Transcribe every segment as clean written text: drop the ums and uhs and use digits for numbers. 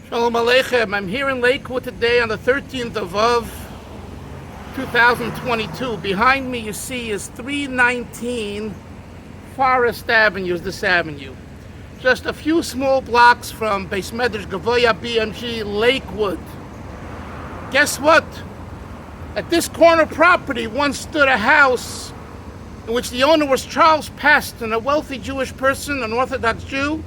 Shalom Aleichem. I'm here in Lakewood today on the 13th of 2022. Behind me you see is 319 Forest Avenue, this avenue. Just a few small blocks from Beis Medrash Gavoya BMG, Lakewood. Guess what? At this corner property once stood a house in which the owner was Charles Paston, a wealthy Jewish person, an Orthodox Jew,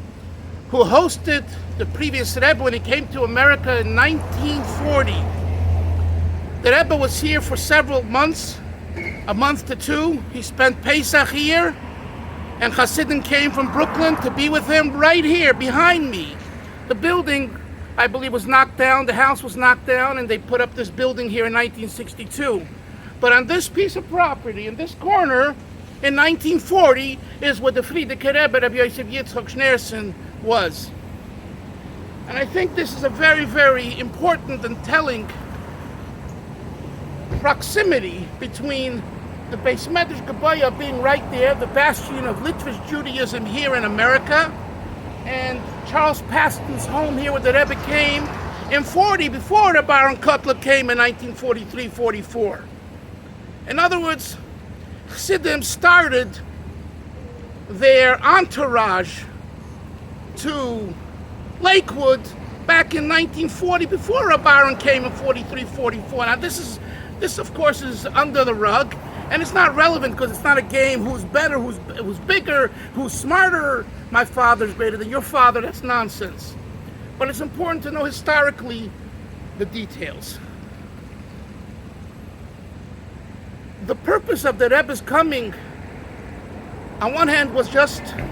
who hosted the previous Rebbe when he came to America in 1940. The Rebbe was here for several months, a month to two. He spent Pesach here, and Hasidim came from Brooklyn to be with him right here behind me. The building, I believe, was knocked down. The house was knocked down, and they put up this building here in 1962. But on this piece of property, in this corner, in 1940, is where the Frierdiker Rebbe, Rabbi Yosef Yitzchak Schneerson, was. And I think this is a very, very important and telling proximity between the Beis Medrash Gavoya being right there, the bastion of Litvish Judaism here in America, and Charles Paston's home here where the Rebbe came in 40, before the Baron Kotler came in 1943-44. In other words, Chassidim started their entourage to Lakewood back in 1940, before Baron came in 43-44. Now this of course is under the rug, and it's not relevant because it's not a game who's better, who's bigger, who's smarter. My father's greater than your father. That's nonsense. But it's important to know historically the details. The purpose of the Rebbe's coming, on one hand, was just to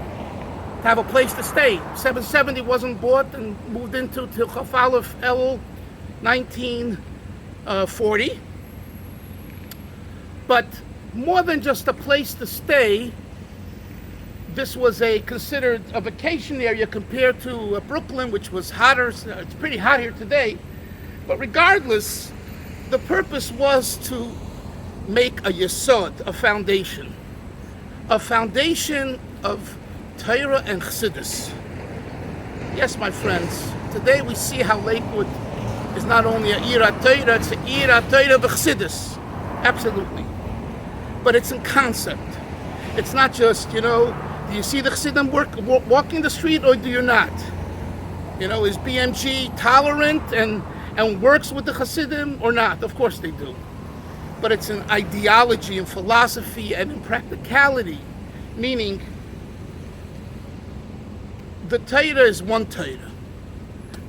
have a place to stay. 770 wasn't bought and moved into till Chaf Aleph El 1940. But more than just a place to stay, this was considered a vacation area compared to Brooklyn, which was hotter. It's pretty hot here today. But regardless, the purpose was to make a yesod, a foundation of Torah and Chassidus. Yes, my friends, today we see how Lakewood is not only a Ir HaTorah, it's a Ir HaTorah v'Chassidus. Absolutely. But it's in concept. It's not just, do you see the Chassidim walking the street or do you not? Is BMG tolerant and works with the Chassidim or not? Of course they do. But it's in ideology and philosophy and in practicality, meaning the Torah is one Torah.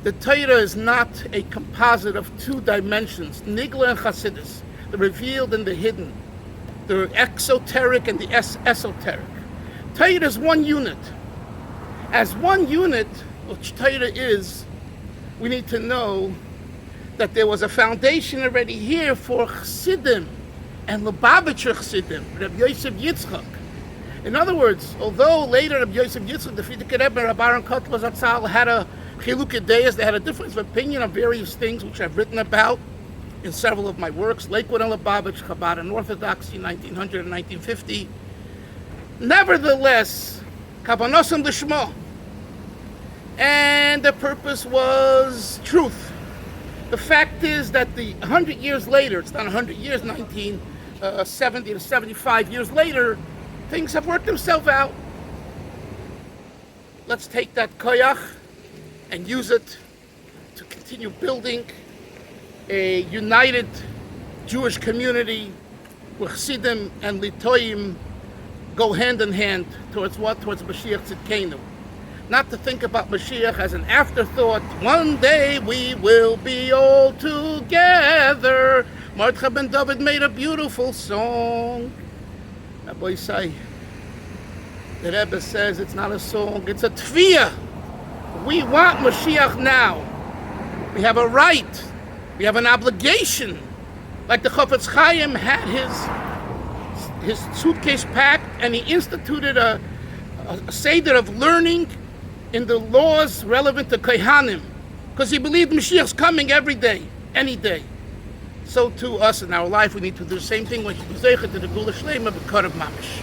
The Torah is not a composite of two dimensions, Nigla and Chassidus, the revealed and the hidden, the exoteric and the esoteric. Torah is one unit. As one unit, which Torah is, we need to know that there was a foundation already here for Chassidim and Lubavitcher Chassidim, Rabbi Yosef Yitzchak. In other words, although later Rabbi Yosef Yitzchak, the Frierdiker Rebbe, and Baron Kotler Zatzal had a chilukei deis, they had a difference of opinion on various things which I've written about in several of my works, Lakewood and Chabad, Chabad and Orthodoxy, 1900 and 1950. Nevertheless, Kavanosam L'Shmo, and the purpose was truth. The fact is that 100 years later, it's not 100 years, 1970 to 75 years later, things have worked themselves out. Let's take that koyach and use it to continue building a united Jewish community where Chassidim and Litoim go hand in hand towards what? Towards Mashiach Tzidkenu. Not to think about Mashiach as an afterthought. One day we will be all together. Mordechai ben David made a beautiful song. Rabbi Isai, the Rebbe says it's not a song, it's a tviyah. We want Mashiach now. We have a right. We have an obligation. Like the Chofetz Chaim had his suitcase packed and he instituted a seder of learning in the laws relevant to Kohanim, because he believed Mashiach's coming every day, any day. So to us in our life, we need to do the same thing when we to the Gula Shlema, B'Karav Mamish.